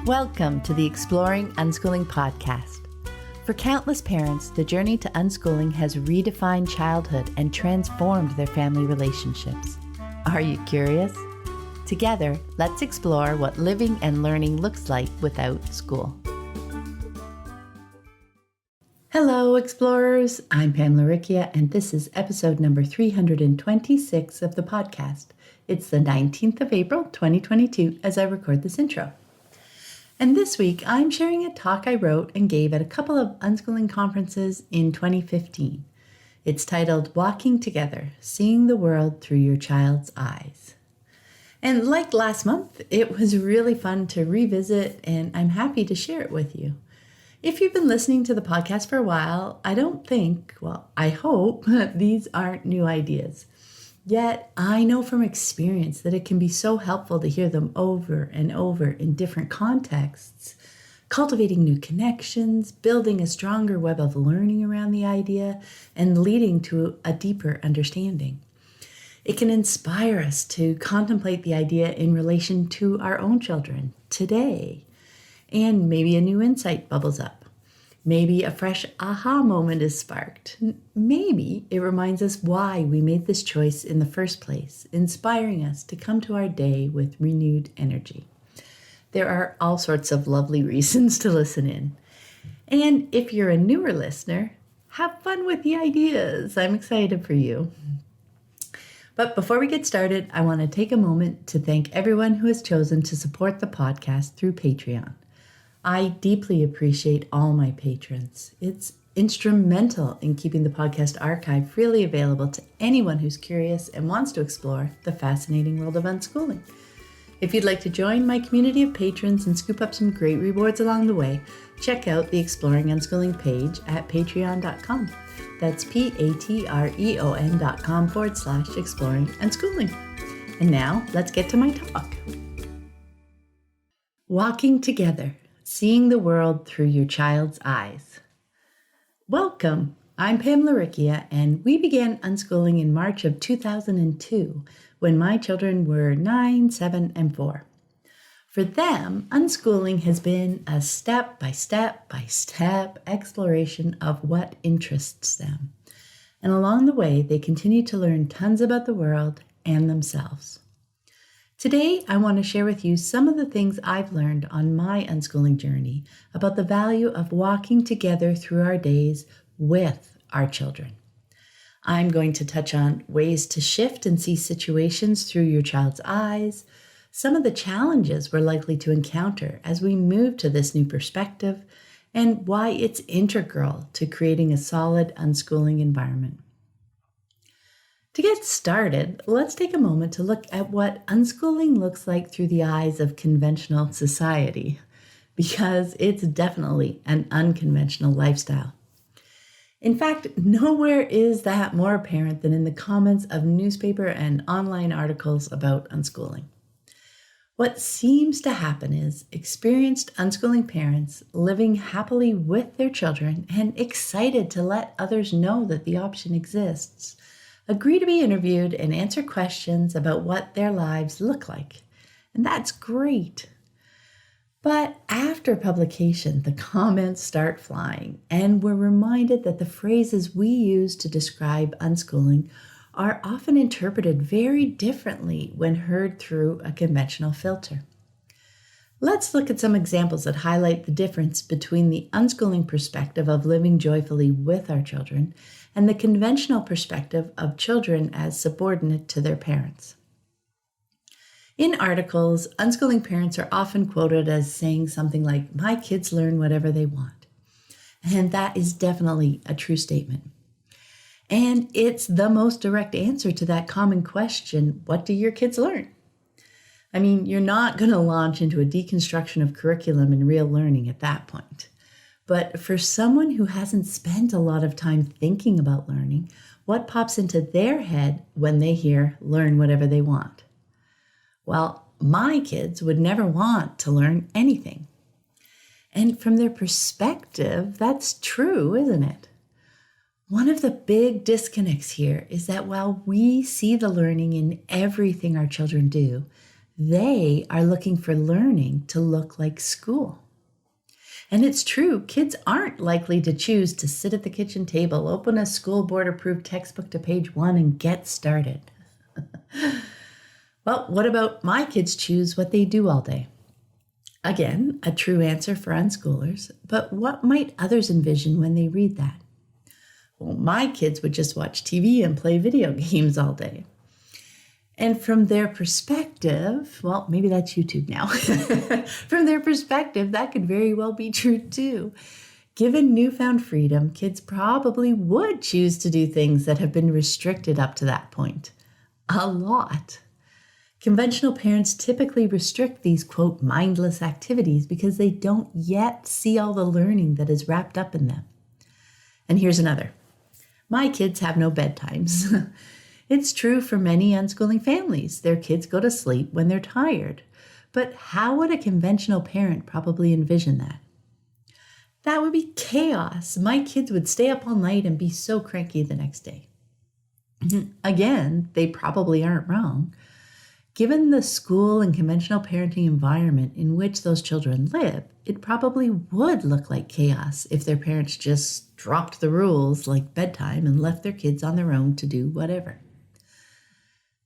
Welcome to the Exploring Unschooling podcast. For countless parents, the journey to unschooling has redefined childhood and transformed their family relationships. Are you curious? Together, let's explore what living and learning looks like without school. Hello, explorers. I'm Pamela Riccia, and this is episode number 326 of the podcast. It's the 19th of April, 2022, as I record this intro. And this week, I'm sharing a talk I wrote and gave at a couple of unschooling conferences in 2015. It's titled, Walking Together, Seeing the World Through Your Child's Eyes. And like last month, it was really fun to revisit, and I'm happy to share it with you. If you've been listening to the podcast for a while, I hope these aren't new ideas. Yet, I know from experience that it can be so helpful to hear them over and over in different contexts, cultivating new connections, building a stronger web of learning around the idea, and leading to a deeper understanding. It can inspire us to contemplate the idea in relation to our own children today, and maybe a new insight bubbles up. Maybe a fresh aha moment is sparked. Maybe it reminds us why we made this choice in the first place, inspiring us to come to our day with renewed energy. There are all sorts of lovely reasons to listen in. And if you're a newer listener, have fun with the ideas. I'm excited for you. But before we get started, I want to take a moment to thank everyone who has chosen to support the podcast through Patreon. I deeply appreciate all my patrons. It's instrumental in keeping the podcast archive freely available to anyone who's curious and wants to explore the fascinating world of unschooling. If you'd like to join my community of patrons and scoop up some great rewards along the way, check out the Exploring Unschooling page at patreon.com. That's patreon.com/exploring unschooling. And now let's get to my talk. Walking Together. Seeing the world through your child's eyes. Welcome. I'm Pamela Riccia, and we began unschooling in March of 2002 when my children were 9, 7, and 4. For them, unschooling has been a step-by-step exploration of what interests them. And along the way, they continue to learn tons about the world and themselves. Today, I want to share with you some of the things I've learned on my unschooling journey about the value of walking together through our days with our children. I'm going to touch on ways to shift and see situations through your child's eyes, some of the challenges we're likely to encounter as we move to this new perspective, and why it's integral to creating a solid unschooling environment. To get started, let's take a moment to look at what unschooling looks like through the eyes of conventional society, because it's definitely an unconventional lifestyle. In fact, nowhere is that more apparent than in the comments of newspaper and online articles about unschooling. What seems to happen is experienced unschooling parents living happily with their children and excited to let others know that the option exists agree to be interviewed and answer questions about what their lives look like. And that's great. But after publication, the comments start flying, and we're reminded that the phrases we use to describe unschooling are often interpreted very differently when heard through a conventional filter. Let's look at some examples that highlight the difference between the unschooling perspective of living joyfully with our children and the conventional perspective of children as subordinate to their parents. In articles, unschooling parents are often quoted as saying something like, "My kids learn whatever they want." And that is definitely a true statement. And it's the most direct answer to that common question, what do your kids learn? I mean, you're not going to launch into a deconstruction of curriculum and real learning at that point. But for someone who hasn't spent a lot of time thinking about learning, what pops into their head when they hear learn whatever they want? Well, my kids would never want to learn anything. And from their perspective, that's true, isn't it? One of the big disconnects here is that while we see the learning in everything our children do, They are looking for learning to look like school. And it's true, kids aren't likely to choose to sit at the kitchen table, open a school board approved textbook to page 1 and get started. Well, what about my kids choose what they do all day? Again, a true answer for unschoolers, but what might others envision when they read that? Well, my kids would just watch TV and play video games all day. And from their perspective, well, maybe that's YouTube now. From their perspective, that could very well be true too. Given newfound freedom, kids probably would choose to do things that have been restricted up to that point. A lot. Conventional parents typically restrict these, quote, mindless activities because they don't yet see all the learning that is wrapped up in them. And here's another. My kids have no bedtimes. It's true for many unschooling families. Their kids go to sleep when they're tired. But how would a conventional parent probably envision that? That would be chaos. My kids would stay up all night and be so cranky the next day. Again, they probably aren't wrong. Given the school and conventional parenting environment in which those children live, it probably would look like chaos if their parents just dropped the rules like bedtime and left their kids on their own to do whatever.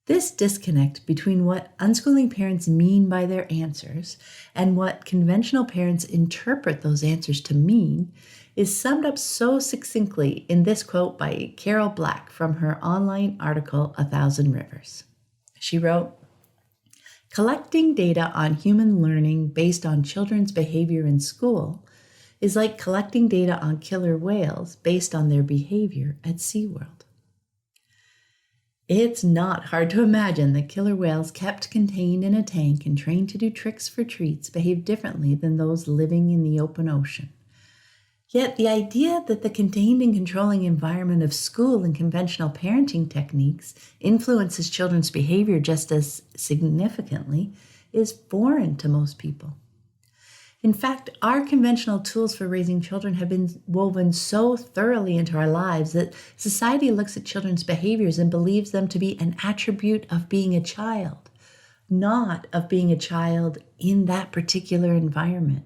This disconnect between what unschooling parents mean by their answers and what conventional parents interpret those answers to mean is summed up so succinctly in this quote by Carol Black from her online article, 1,000 Rivers. She wrote, "Collecting data on human learning based on children's behavior in school is like collecting data on killer whales based on their behavior at SeaWorld." It's not hard to imagine that killer whales kept contained in a tank and trained to do tricks for treats behave differently than those living in the open ocean. Yet the idea that the contained and controlling environment of school and conventional parenting techniques influences children's behavior just as significantly is foreign to most people. In fact, our conventional tools for raising children have been woven so thoroughly into our lives that society looks at children's behaviors and believes them to be an attribute of being a child, not of being a child in that particular environment.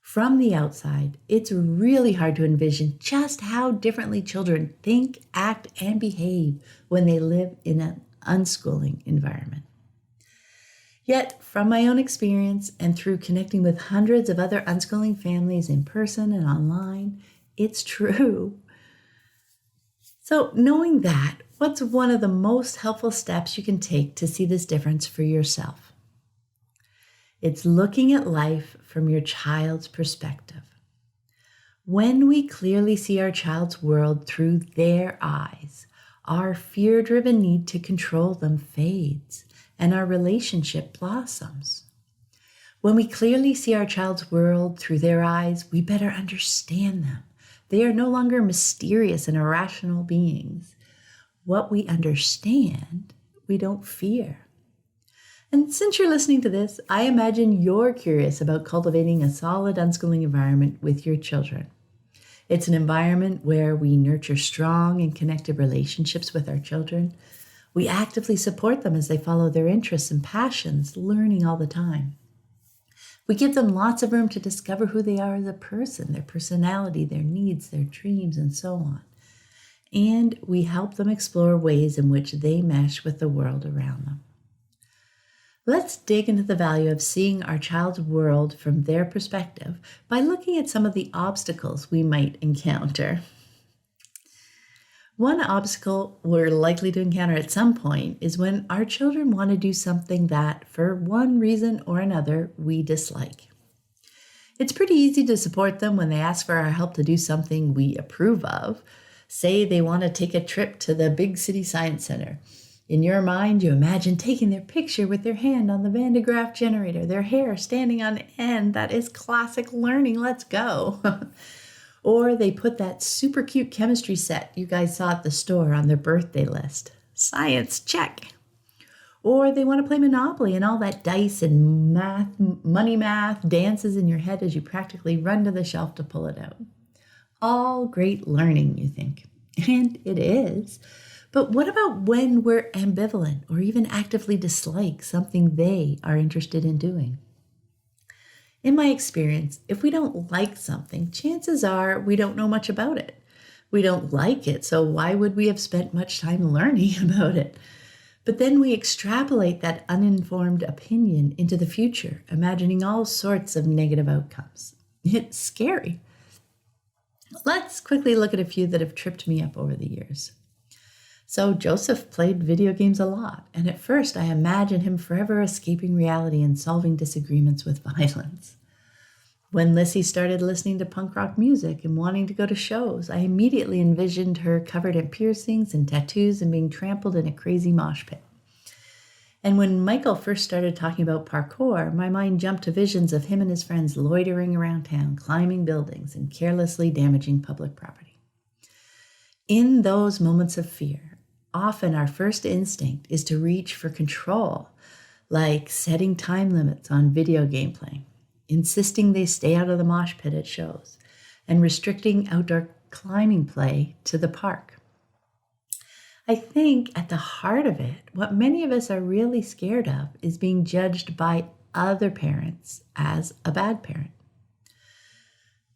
From the outside, it's really hard to envision just how differently children think, act, and behave when they live in an unschooling environment. Yet, from my own experience and through connecting with hundreds of other unschooling families in person and online, it's true. So, knowing that, what's one of the most helpful steps you can take to see this difference for yourself? It's looking at life from your child's perspective. When we clearly see our child's world through their eyes, our fear-driven need to control them fades, and our relationship blossoms. When we clearly see our child's world through their eyes, we better understand them. They are no longer mysterious and irrational beings. What we understand, we don't fear. And since you're listening to this, I imagine you're curious about cultivating a solid unschooling environment with your children. It's an environment where we nurture strong and connected relationships with our children. We actively support them as they follow their interests and passions, learning all the time. We give them lots of room to discover who they are as a person, their personality, their needs, their dreams, and so on. And we help them explore ways in which they mesh with the world around them. Let's dig into the value of seeing our child's world from their perspective by looking at some of the obstacles we might encounter. One obstacle we're likely to encounter at some point is when our children want to do something that, for one reason or another, we dislike. It's pretty easy to support them when they ask for our help to do something we approve of. Say they want to take a trip to the big city science center. In your mind, you imagine taking their picture with their hand on the Van de Graaff generator, their hair standing on end. That is classic learning. Let's go. Or they put that super cute chemistry set you guys saw at the store on their birthday list. Science, check. Or they want to play Monopoly and all that dice and money math dances in your head as you practically run to the shelf to pull it out. All great learning, you think. And it is. But what about when we're ambivalent or even actively dislike something they are interested in doing? In my experience, if we don't like something, chances are we don't know much about it. We don't like it, so why would we have spent much time learning about it? But then we extrapolate that uninformed opinion into the future, imagining all sorts of negative outcomes. It's scary. Let's quickly look at a few that have tripped me up over the years. So Joseph played video games a lot, and at first I imagined him forever escaping reality and solving disagreements with violence. When Lissy started listening to punk rock music and wanting to go to shows, I immediately envisioned her covered in piercings and tattoos and being trampled in a crazy mosh pit. And when Michael first started talking about parkour, my mind jumped to visions of him and his friends loitering around town, climbing buildings, and carelessly damaging public property. In those moments of fear, often our first instinct is to reach for control, like setting time limits on video game playing, insisting they stay out of the mosh pit at shows, and restricting outdoor climbing play to the park. I think at the heart of it, what many of us are really scared of is being judged by other parents as a bad parent.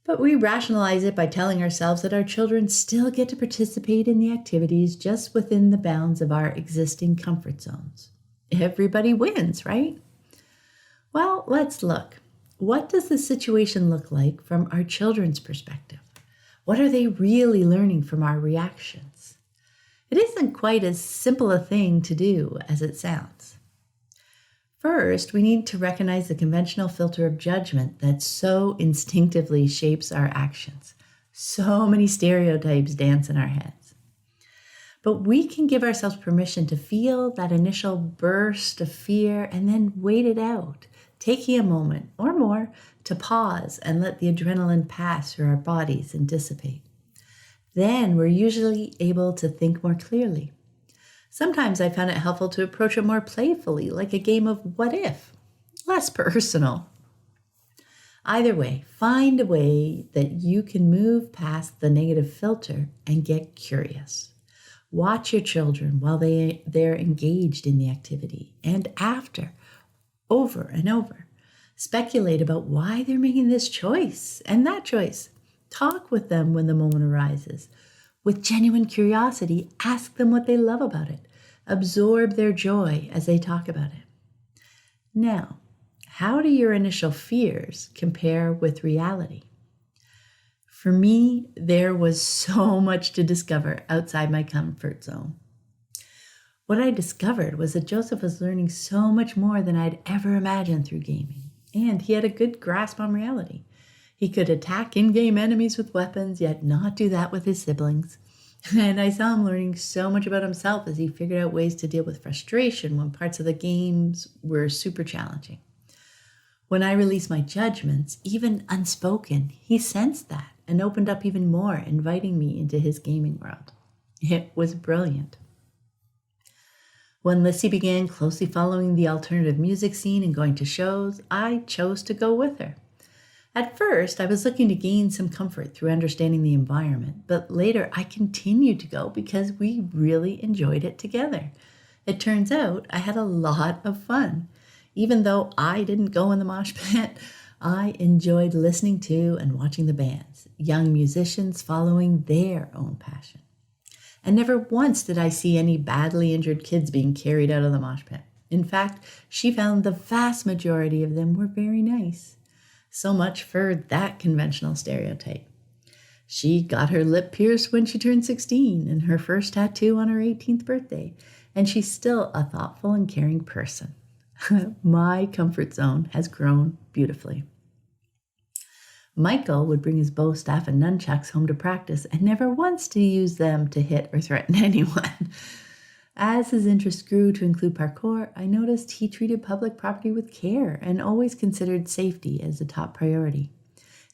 But we rationalize it by telling ourselves that our children still get to participate in the activities just within the bounds of our existing comfort zones. Everybody wins, right? Well, let's look. What does the situation look like from our children's perspective? What are they really learning from our reactions? It isn't quite as simple a thing to do as it sounds. First, we need to recognize the conventional filter of judgment that so instinctively shapes our actions. So many stereotypes dance in our heads. But we can give ourselves permission to feel that initial burst of fear and then wait it out, taking a moment or more to pause and let the adrenaline pass through our bodies and dissipate. Then we're usually able to think more clearly. Sometimes I found it helpful to approach it more playfully, like a game of what if, less personal. Either way, find a way that you can move past the negative filter and get curious. Watch your children while they're engaged in the activity and after, over and over. Speculate about why they're making this choice and that choice. Talk with them when the moment arises. With genuine curiosity, ask them what they love about it. Absorb their joy as they talk about it. Now, how do your initial fears compare with reality? For me, there was so much to discover outside my comfort zone. What I discovered was that Joseph was learning so much more than I'd ever imagined through gaming, and he had a good grasp on reality. He could attack in-game enemies with weapons, yet not do that with his siblings. And I saw him learning so much about himself as he figured out ways to deal with frustration when parts of the games were super challenging. When I released my judgments, even unspoken, he sensed that and opened up even more, inviting me into his gaming world. It was brilliant. When Lissy began closely following the alternative music scene and going to shows, I chose to go with her. At first, I was looking to gain some comfort through understanding the environment, but later I continued to go because we really enjoyed it together. It turns out I had a lot of fun. Even though I didn't go in the mosh pit, I enjoyed listening to and watching the bands, young musicians following their own passion. And never once did I see any badly injured kids being carried out of the mosh pit. In fact, she found the vast majority of them were very nice. So much for that conventional stereotype. She got her lip pierced when she turned 16 and her first tattoo on her 18th birthday, and she's still a thoughtful and caring person. My comfort zone has grown beautifully. Michael would bring his bow staff and nunchucks home to practice and never once did he use them to hit or threaten anyone. As his interest grew to include parkour, I noticed he treated public property with care and always considered safety as a top priority.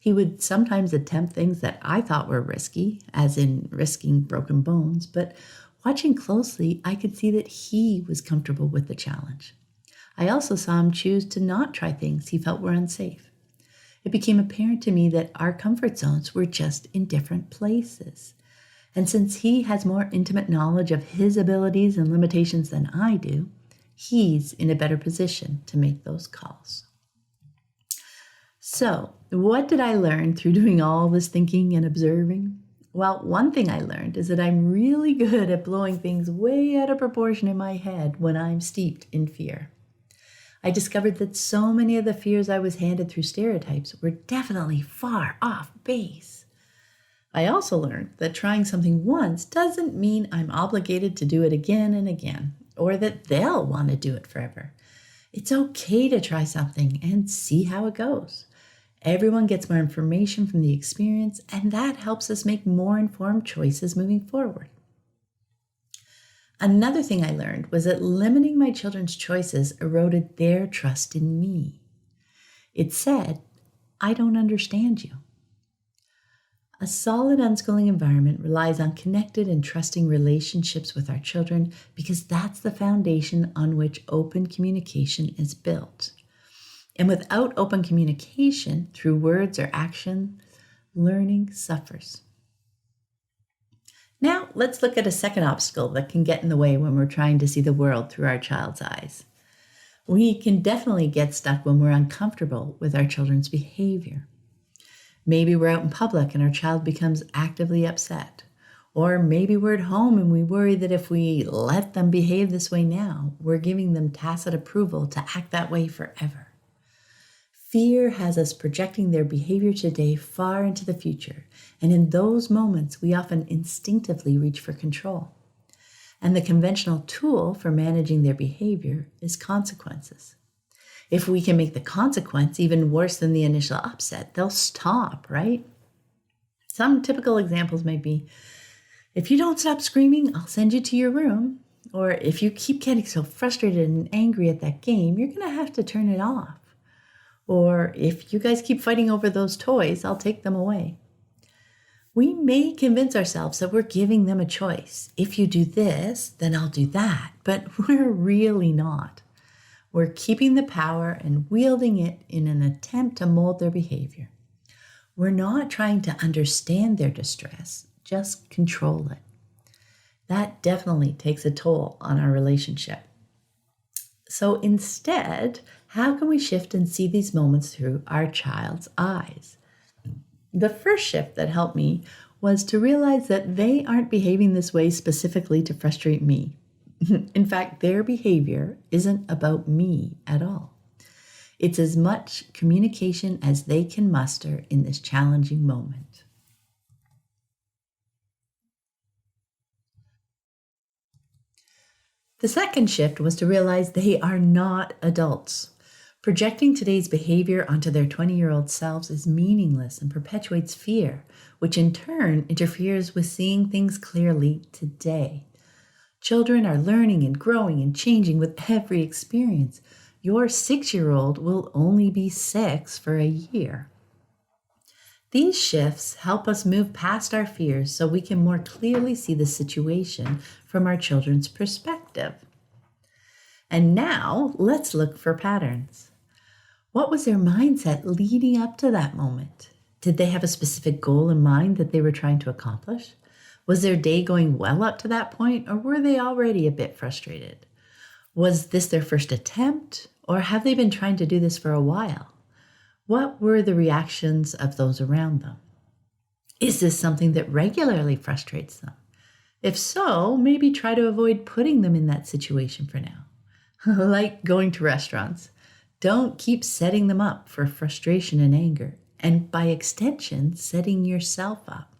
He would sometimes attempt things that I thought were risky, as in risking broken bones, but watching closely, I could see that he was comfortable with the challenge. I also saw him choose to not try things he felt were unsafe. It became apparent to me that our comfort zones were just in different places. And since he has more intimate knowledge of his abilities and limitations than I do, he's in a better position to make those calls. So, what did I learn through doing all this thinking and observing? Well, one thing I learned is that I'm really good at blowing things way out of proportion in my head when I'm steeped in fear. I discovered that so many of the fears I was handed through stereotypes were definitely far off base. I also learned that trying something once doesn't mean I'm obligated to do it again and again, or that they'll want to do it forever. It's okay to try something and see how it goes. Everyone gets more information from the experience, and that helps us make more informed choices moving forward. Another thing I learned was that limiting my children's choices eroded their trust in me. It said, I don't understand you. A solid unschooling environment relies on connected and trusting relationships with our children because that's the foundation on which open communication is built. And without open communication through words or action, learning suffers. Now, let's look at a second obstacle that can get in the way when we're trying to see the world through our child's eyes. We can definitely get stuck when we're uncomfortable with our children's behavior. Maybe we're out in public and our child becomes actively upset. Or maybe we're at home and we worry that if we let them behave this way now, we're giving them tacit approval to act that way forever. Fear has us projecting their behavior today far into the future, and in those moments, we often instinctively reach for control. And the conventional tool for managing their behavior is consequences. If we can make the consequence even worse than the initial upset, they'll stop, right? Some typical examples may be, if you don't stop screaming, I'll send you to your room. Or if you keep getting so frustrated and angry at that game, you're going to have to turn it off. Or if you guys keep fighting over those toys, I'll take them away. We may convince ourselves that we're giving them a choice. If you do this, then I'll do that. But we're really not. We're keeping the power and wielding it in an attempt to mold their behavior. We're not trying to understand their distress, just control it. That definitely takes a toll on our relationship. So instead, how can we shift and see these moments through our child's eyes? The first shift that helped me was to realize that they aren't behaving this way specifically to frustrate me. In fact, their behavior isn't about me at all. It's as much communication as they can muster in this challenging moment. The second shift was to realize they are not adults. Projecting today's behavior onto their 20-year-old selves is meaningless and perpetuates fear, which in turn interferes with seeing things clearly today. Children are learning and growing and changing with every experience. Your 6-year-old will only be 6 for a year. These shifts help us move past our fears so we can more clearly see the situation from our children's perspective. And now let's look for patterns. What was their mindset leading up to that moment? Did they have a specific goal in mind that they were trying to accomplish? Was their day going well up to that point, or were they already a bit frustrated? Was this their first attempt, or have they been trying to do this for a while? What were the reactions of those around them? Is this something that regularly frustrates them? If so, maybe try to avoid putting them in that situation for now. Like going to restaurants. Don't keep setting them up for frustration and anger, and by extension, setting yourself up.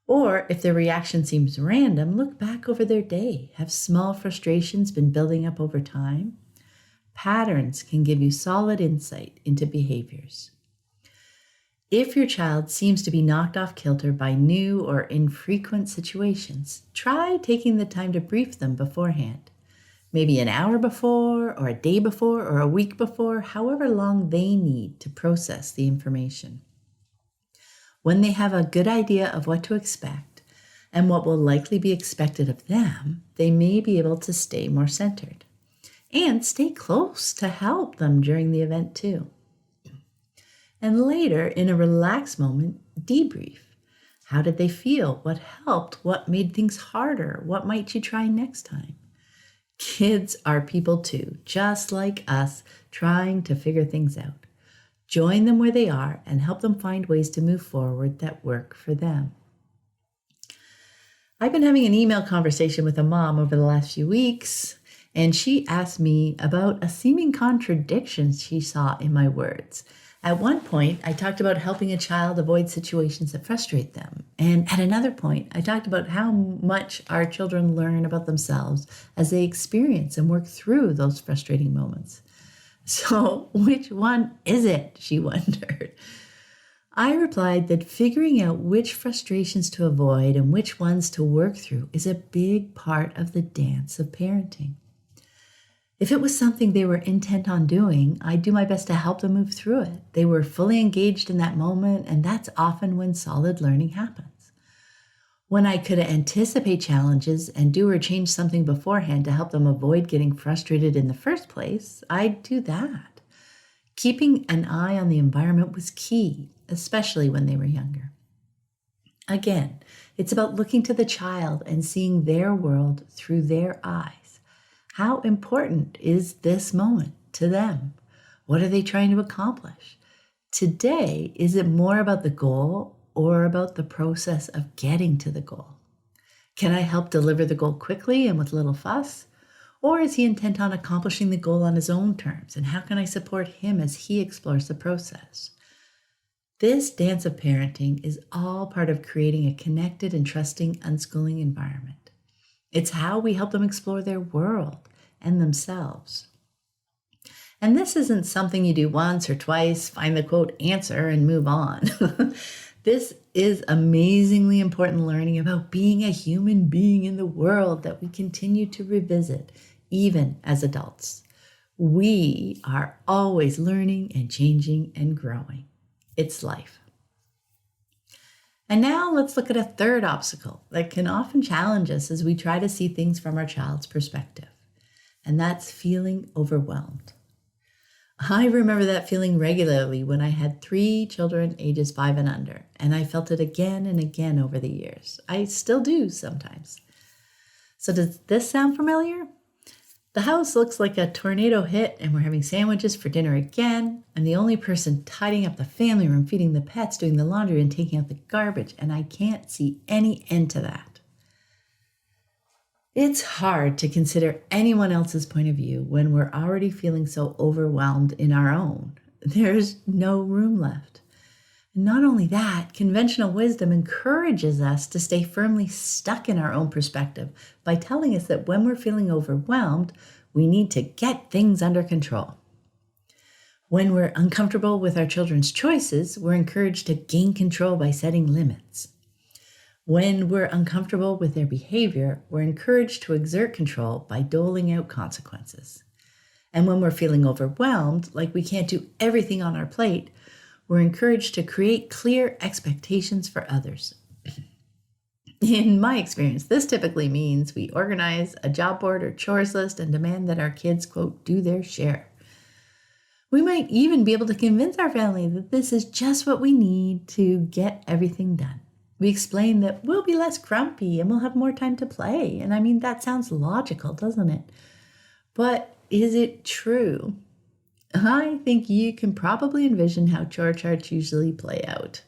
Or if their reaction seems random, look back over their day. Have small frustrations been building up over time? Patterns can give you solid insight into behaviors. If your child seems to be knocked off kilter by new or infrequent situations, try taking the time to brief them beforehand. Maybe an hour before, or a day before, or a week before, however long they need to process the information. When they have a good idea of what to expect and what will likely be expected of them, they may be able to stay more centered. And stay close to help them during the event too. And later, in a relaxed moment, debrief. How did they feel? What helped? What made things harder? What might you try next time? Kids are people too, just like us, trying to figure things out. Join them where they are and help them find ways to move forward that work for them. I've been having an email conversation with a mom over the last few weeks, and she asked me about a seeming contradiction she saw in my words. At one point, I talked about helping a child avoid situations that frustrate them. And at another point, I talked about how much our children learn about themselves as they experience and work through those frustrating moments. So, which one is it? She wondered. I replied that figuring out which frustrations to avoid and which ones to work through is a big part of the dance of parenting. If it was something they were intent on doing, I'd do my best to help them move through it. They were fully engaged in that moment, and that's often when solid learning happens. When I could anticipate challenges and do or change something beforehand to help them avoid getting frustrated in the first place, I'd do that. Keeping an eye on the environment was key, especially when they were younger. Again, it's about looking to the child and seeing their world through their eyes. How important is this moment to them? What are they trying to accomplish? Today, is it more about the goal or about the process of getting to the goal? Can I help deliver the goal quickly and with little fuss? Or is he intent on accomplishing the goal on his own terms? And how can I support him as he explores the process? This dance of parenting is all part of creating a connected and trusting unschooling environment. It's how we help them explore their world and themselves. And this isn't something you do once or twice, find the quote answer and move on. This is amazingly important learning about being a human being in the world that we continue to revisit, even as adults. We are always learning and changing and growing. It's life. And now let's look at a third obstacle that can often challenge us as we try to see things from our child's perspective, and that's feeling overwhelmed. I remember that feeling regularly when I had 3 children ages 5 and under, and I felt it again and again over the years. I still do sometimes. So does this sound familiar? The house looks like a tornado hit and we're having sandwiches for dinner again. I'm the only person tidying up the family room, feeding the pets, doing the laundry, and taking out the garbage, and I can't see any end to that. It's hard to consider anyone else's point of view when we're already feeling so overwhelmed in our own. There's no room left. And not only that, conventional wisdom encourages us to stay firmly stuck in our own perspective by telling us that when we're feeling overwhelmed, we need to get things under control. When we're uncomfortable with our children's choices, we're encouraged to gain control by setting limits. When we're uncomfortable with their behavior, we're encouraged to exert control by doling out consequences. And when we're feeling overwhelmed, like we can't do everything on our plate, we're encouraged to create clear expectations for others. In my experience, this typically means we organize a job board or chores list and demand that our kids, quote, do their share. We might even be able to convince our family that this is just what we need to get everything done. We explain that we'll be less grumpy and we'll have more time to play. And I mean, that sounds logical, doesn't it? But is it true? I think you can probably envision how chore charts usually play out.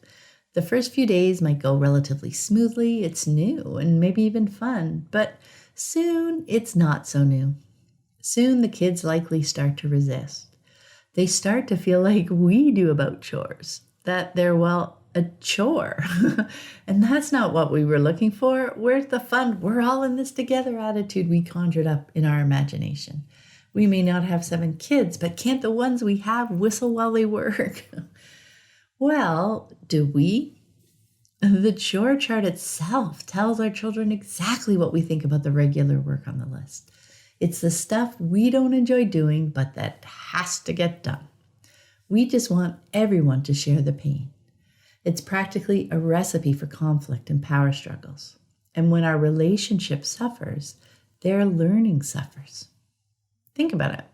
The first few days might go relatively smoothly. It's new and maybe even fun, but soon it's not so new. Soon the kids likely start to resist. They start to feel like we do about chores, that they're, well, a chore. And that's not what we were looking for. Where's the fun, we're all in this together attitude we conjured up in our imagination? We may not have 7 kids, but can't the ones we have whistle while they work? Well, do we? The chore chart itself tells our children exactly what we think about the regular work on the list. It's the stuff we don't enjoy doing, but that has to get done. We just want everyone to share the pain. It's practically a recipe for conflict and power struggles. And when our relationship suffers, their learning suffers. Think about it.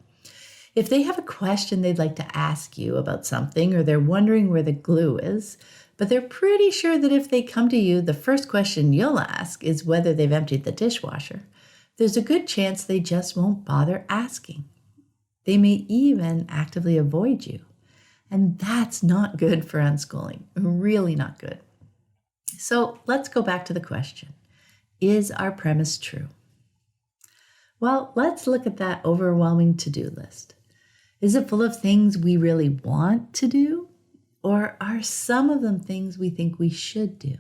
If they have a question they'd like to ask you about something, or they're wondering where the glue is, But they're pretty sure that if they come to you, the first question you'll ask is whether they've emptied the dishwasher. There's a good chance they just won't bother asking. They may even actively avoid you. And that's not good for unschooling, really not good. So let's go back to the question. Is our premise true? Well, let's look at that overwhelming to-do list. Is it full of things we really want to do? Or are some of them things we think we should do?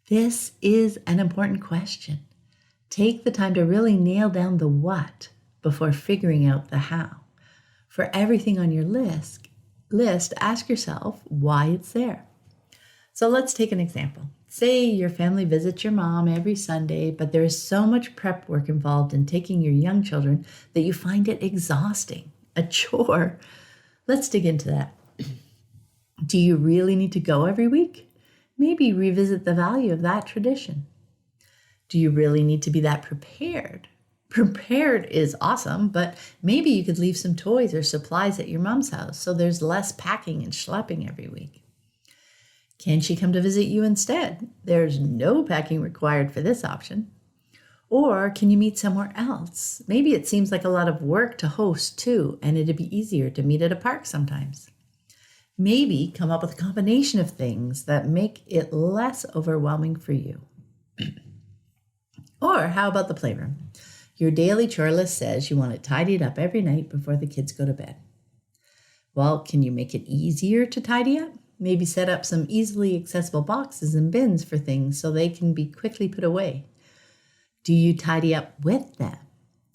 This is an important question. Take the time to really nail down the what before figuring out the how. For everything on your list, ask yourself why it's there. So let's take an example. Say your family visits your mom every Sunday, but there is so much prep work involved in taking your young children that you find it exhausting, a chore. Let's dig into that. Do you really need to go every week? Maybe revisit the value of that tradition. Do you really need to be that prepared? Prepared is awesome, but maybe you could leave some toys or supplies at your mom's house so there's less packing and schlepping every week. Can she come to visit you instead? There's no packing required for this option. Or can you meet somewhere else? Maybe it seems like a lot of work to host too, and it'd be easier to meet at a park sometimes. Maybe come up with a combination of things that make it less overwhelming for you. Or how about the playroom? Your daily chore list says you want it tidied up every night before the kids go to bed. Well, can you make it easier to tidy up? Maybe set up some easily accessible boxes and bins for things so they can be quickly put away. Do you tidy up with them?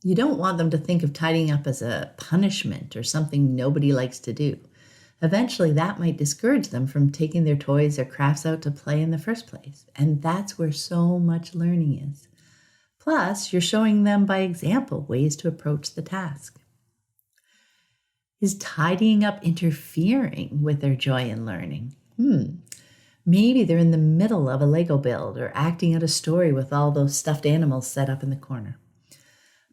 You don't want them to think of tidying up as a punishment or something nobody likes to do. Eventually, that might discourage them from taking their toys or crafts out to play in the first place. And that's where so much learning is. Plus, you're showing them by example ways to approach the task. Is tidying up interfering with their joy in learning? Maybe they're in the middle of a Lego build or acting out a story with all those stuffed animals set up in the corner.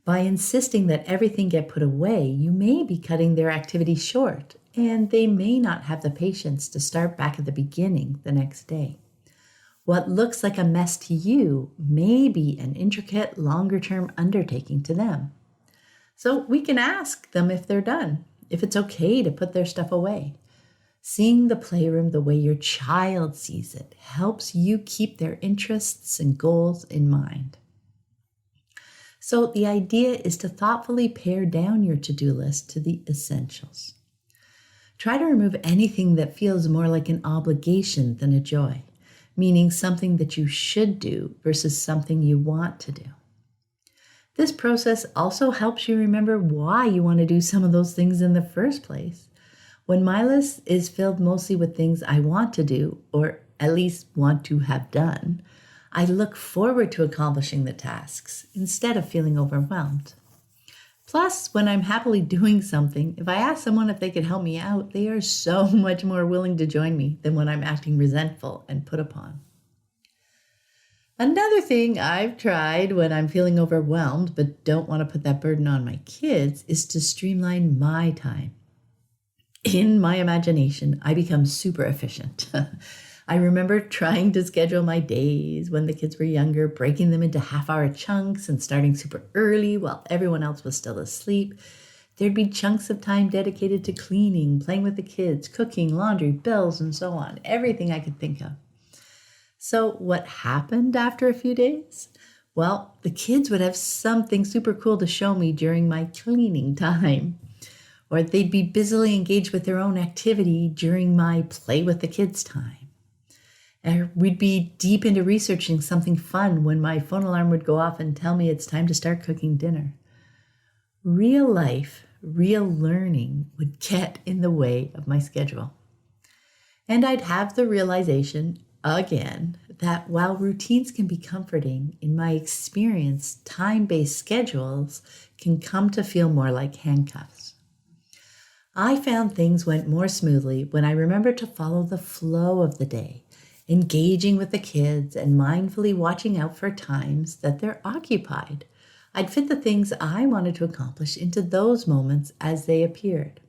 By insisting that everything get put away, you may be cutting their activity short, and they may not have the patience to start back at the beginning the next day. What looks like a mess to you may be an intricate, longer-term undertaking to them. So we can ask them if they're done, if it's okay to put their stuff away. Seeing the playroom the way your child sees it helps you keep their interests and goals in mind. So the idea is to thoughtfully pare down your to-do list to the essentials. Try to remove anything that feels more like an obligation than a joy, meaning something that you should do versus something you want to do. This process also helps you remember why you want to do some of those things in the first place. When my list is filled mostly with things I want to do, or at least want to have done, I look forward to accomplishing the tasks instead of feeling overwhelmed. Plus, when I'm happily doing something, if I ask someone if they could help me out, they are so much more willing to join me than when I'm acting resentful and put upon. Another thing I've tried when I'm feeling overwhelmed but don't want to put that burden on my kids is to streamline my time. In my imagination, I become super efficient. I remember trying to schedule my days when the kids were younger, breaking them into half-hour chunks and starting super early while everyone else was still asleep. There'd be chunks of time dedicated to cleaning, playing with the kids, cooking, laundry, bills, and so on, everything I could think of. So what happened after a few days? Well, the kids would have something super cool to show me during my cleaning time. Or they'd be busily engaged with their own activity during my play with the kids time. Or we'd be deep into researching something fun when my phone alarm would go off and tell me it's time to start cooking dinner. Real life, real learning would get in the way of my schedule. And I'd have the realization, again, that while routines can be comforting, in my experience, time-based schedules can come to feel more like handcuffs. I found things went more smoothly when I remembered to follow the flow of the day, engaging with the kids and mindfully watching out for times that they're occupied. I'd fit the things I wanted to accomplish into those moments as they appeared.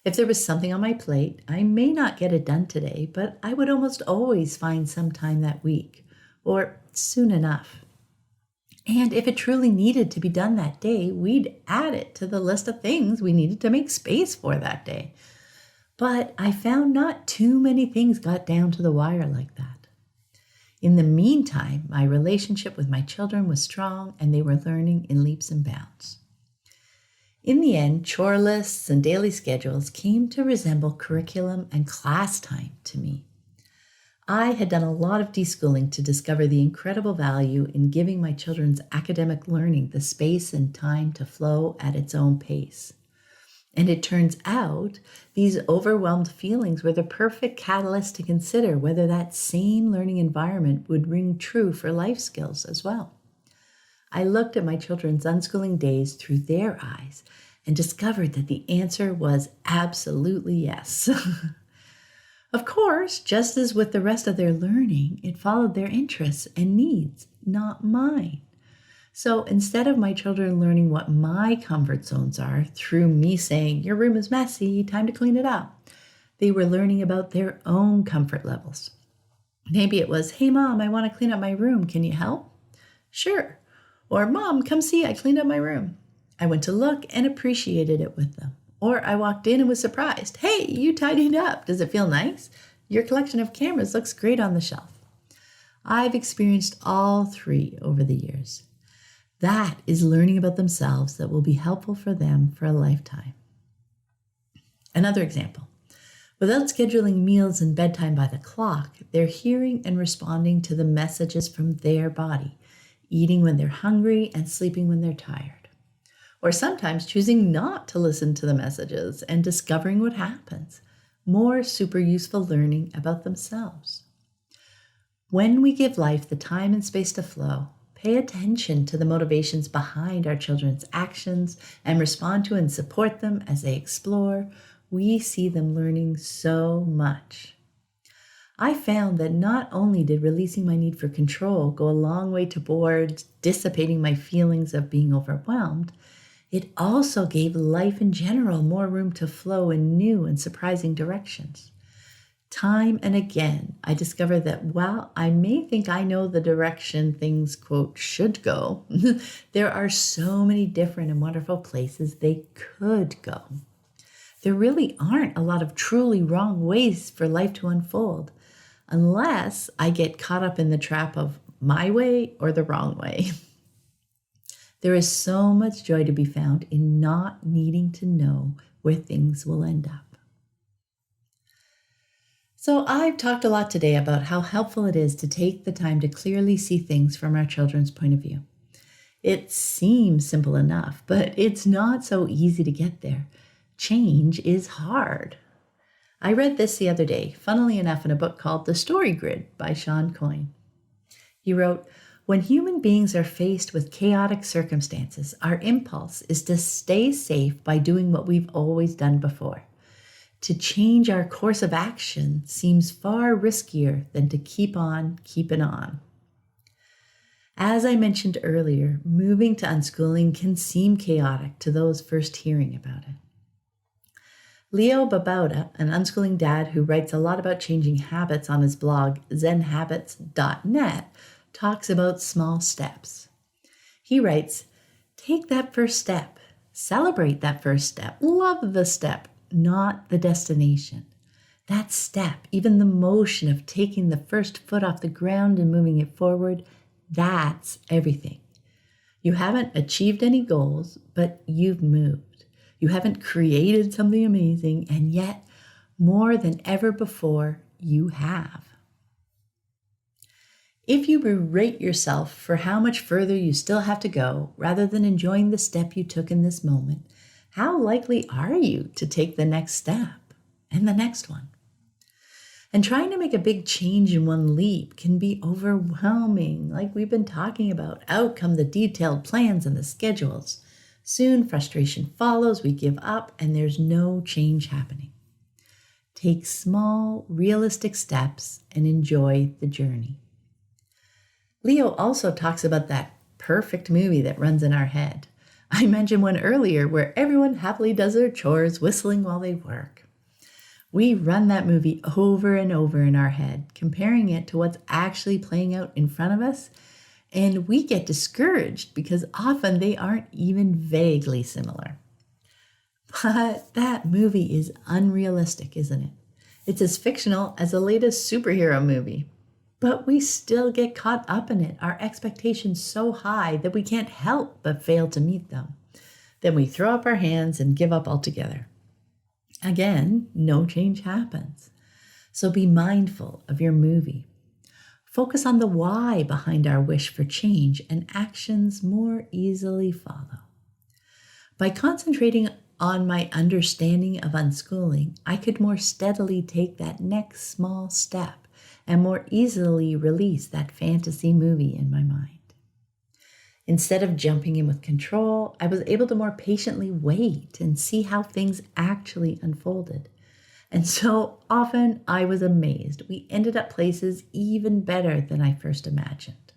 If there was something on my plate, I may not get it done today, but I would almost always find some time that week, or soon enough. And if it truly needed to be done that day, we'd add it to the list of things we needed to make space for that day. But I found not too many things got down to the wire like that. In the meantime, my relationship with my children was strong and they were learning in leaps and bounds. In the end, chore lists and daily schedules came to resemble curriculum and class time to me. I had done a lot of deschooling to discover the incredible value in giving my children's academic learning the space and time to flow at its own pace. And it turns out these overwhelmed feelings were the perfect catalyst to consider whether that same learning environment would ring true for life skills as well. I looked at my children's unschooling days through their eyes and discovered that the answer was absolutely yes. Of course, just as with the rest of their learning, it followed their interests and needs, not mine. So instead of my children learning what my comfort zones are through me saying, your room is messy, time to clean it up, they were learning about their own comfort levels. Maybe it was, hey mom, I want to clean up my room, can you help? Sure. Or mom, come see, I cleaned up my room. I went to look and appreciated it with them. Or I walked in and was surprised. Hey, you tidied up. Does it feel nice? Your collection of cameras looks great on the shelf. I've experienced all three over the years. That is learning about themselves that will be helpful for them for a lifetime. Another example. Without scheduling meals and bedtime by the clock, they're hearing and responding to the messages from their body, eating when they're hungry and sleeping when they're tired. Or sometimes choosing not to listen to the messages and discovering what happens. More super useful learning about themselves. When we give life the time and space to flow, pay attention to the motivations behind our children's actions and respond to and support them as they explore, we see them learning so much. I found that not only did releasing my need for control go a long way towards dissipating my feelings of being overwhelmed, it also gave life in general more room to flow in new and surprising directions. Time and again, I discovered that while I may think I know the direction things, quote, should go, there are so many different and wonderful places they could go. There really aren't a lot of truly wrong ways for life to unfold, unless I get caught up in the trap of my way or the wrong way. There is so much joy to be found in not needing to know where things will end up. So I've talked a lot today about how helpful it is to take the time to clearly see things from our children's point of view. It seems simple enough, but it's not so easy to get there. Change is hard. I read this the other day, funnily enough, in a book called The Story Grid by Sean Coyne. He wrote, when human beings are faced with chaotic circumstances, our impulse is to stay safe by doing what we've always done before. To change our course of action seems far riskier than to keep on keeping on. As I mentioned earlier, moving to unschooling can seem chaotic to those first hearing about it. Leo Babauta, an unschooling dad who writes a lot about changing habits on his blog, zenhabits.net, talks about small steps. He writes, take that first step, celebrate that first step, love the step, not the destination. That step, even the motion of taking the first foot off the ground and moving it forward, that's everything. You haven't achieved any goals, but you've moved. You haven't created something amazing, and yet, more than ever before, you have. If you berate yourself for how much further you still have to go, rather than enjoying the step you took in this moment, how likely are you to take the next step and the next one? And trying to make a big change in one leap can be overwhelming, like we've been talking about. Out come the detailed plans and the schedules. Soon frustration follows, we give up, and there's no change happening. Take small, realistic steps and enjoy the journey. Leo also talks about that perfect movie that runs in our head. I mentioned one earlier where everyone happily does their chores, whistling while they work. We run that movie over and over in our head, comparing it to what's actually playing out in front of us, and we get discouraged because often they aren't even vaguely similar. But that movie is unrealistic, isn't it? It's as fictional as the latest superhero movie. But we still get caught up in it, our expectations so high that we can't help but fail to meet them. Then we throw up our hands and give up altogether. Again, no change happens. So be mindful of your movie. Focus on the why behind our wish for change, and actions more easily follow. By concentrating on my understanding of unschooling, I could more steadily take that next small step and more easily release that fantasy movie in my mind. Instead of jumping in with control, I was able to more patiently wait and see how things actually unfolded. And so often I was amazed. We ended up places even better than I first imagined.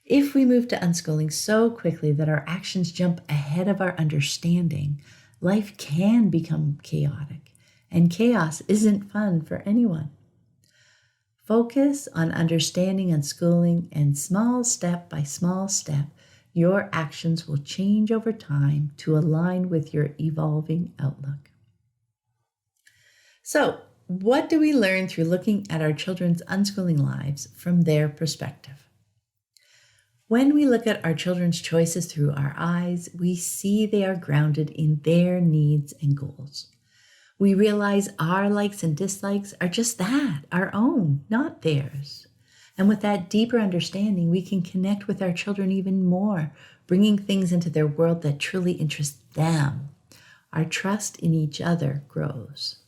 If we move to unschooling so quickly that our actions jump ahead of our understanding, life can become chaotic, and chaos isn't fun for anyone. Focus on understanding unschooling, and small step by small step, your actions will change over time to align with your evolving outlook. So, what do we learn through looking at our children's unschooling lives from their perspective? When we look at our children's choices through our eyes, we see they are grounded in their needs and goals. We realize our likes and dislikes are just that, our own, not theirs. And with that deeper understanding, we can connect with our children even more, bringing things into their world that truly interest them. Our trust in each other grows.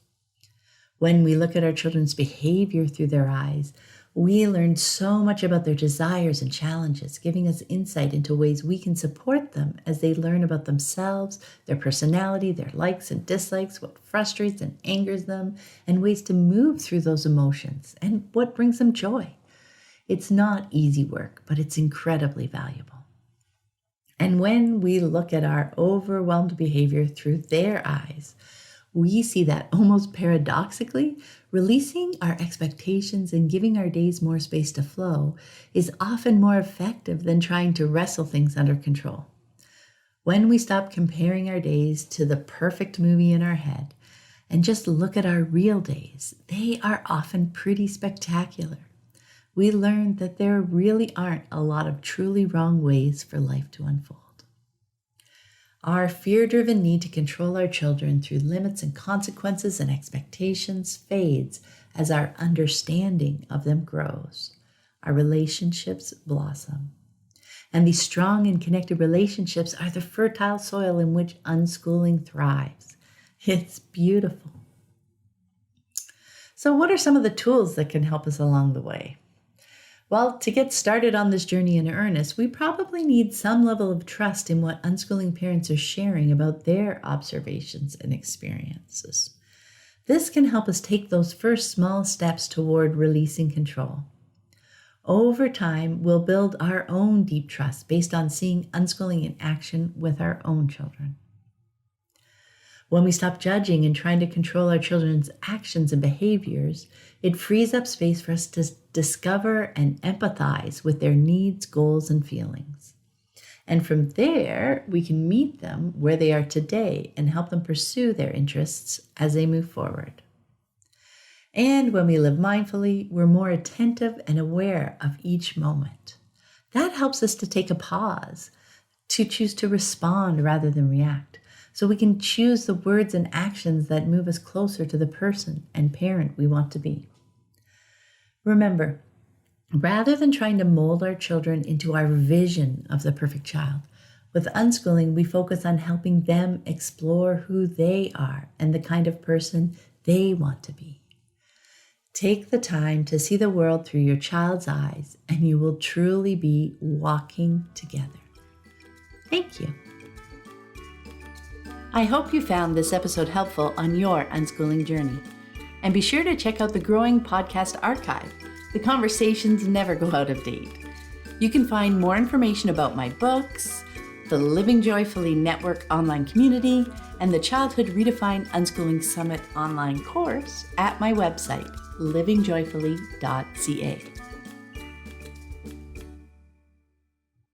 When we look at our children's behavior through their eyes, we learn so much about their desires and challenges, giving us insight into ways we can support them as they learn about themselves, their personality, their likes and dislikes, what frustrates and angers them, and ways to move through those emotions and what brings them joy. It's not easy work, but it's incredibly valuable. And when we look at our overwhelmed behavior through their eyes, we see that almost paradoxically, releasing our expectations and giving our days more space to flow is often more effective than trying to wrestle things under control. When we stop comparing our days to the perfect movie in our head and just look at our real days, they are often pretty spectacular. We learn that there really aren't a lot of truly wrong ways for life to unfold. Our fear-driven need to control our children through limits and consequences and expectations fades as our understanding of them grows. Our relationships blossom. And these strong and connected relationships are the fertile soil in which unschooling thrives. It's beautiful. So what are some of the tools that can help us along the way? Well, to get started on this journey in earnest, we probably need some level of trust in what unschooling parents are sharing about their observations and experiences. This can help us take those first small steps toward releasing control. Over time, we'll build our own deep trust based on seeing unschooling in action with our own children. When we stop judging and trying to control our children's actions and behaviors, it frees up space for us to discover and empathize with their needs, goals, and feelings. And from there, we can meet them where they are today and help them pursue their interests as they move forward. And when we live mindfully, we're more attentive and aware of each moment. That helps us to take a pause, to choose to respond rather than react, so we can choose the words and actions that move us closer to the person and parent we want to be. Remember, rather than trying to mold our children into our vision of the perfect child, with unschooling, we focus on helping them explore who they are and the kind of person they want to be. Take the time to see the world through your child's eyes, and you will truly be walking together. Thank you. I hope you found this episode helpful on your unschooling journey. And be sure to check out the growing podcast archive. The conversations never go out of date. You can find more information about my books, the Living Joyfully Network online community, and the Childhood Redefined Unschooling Summit online course at my website, livingjoyfully.ca.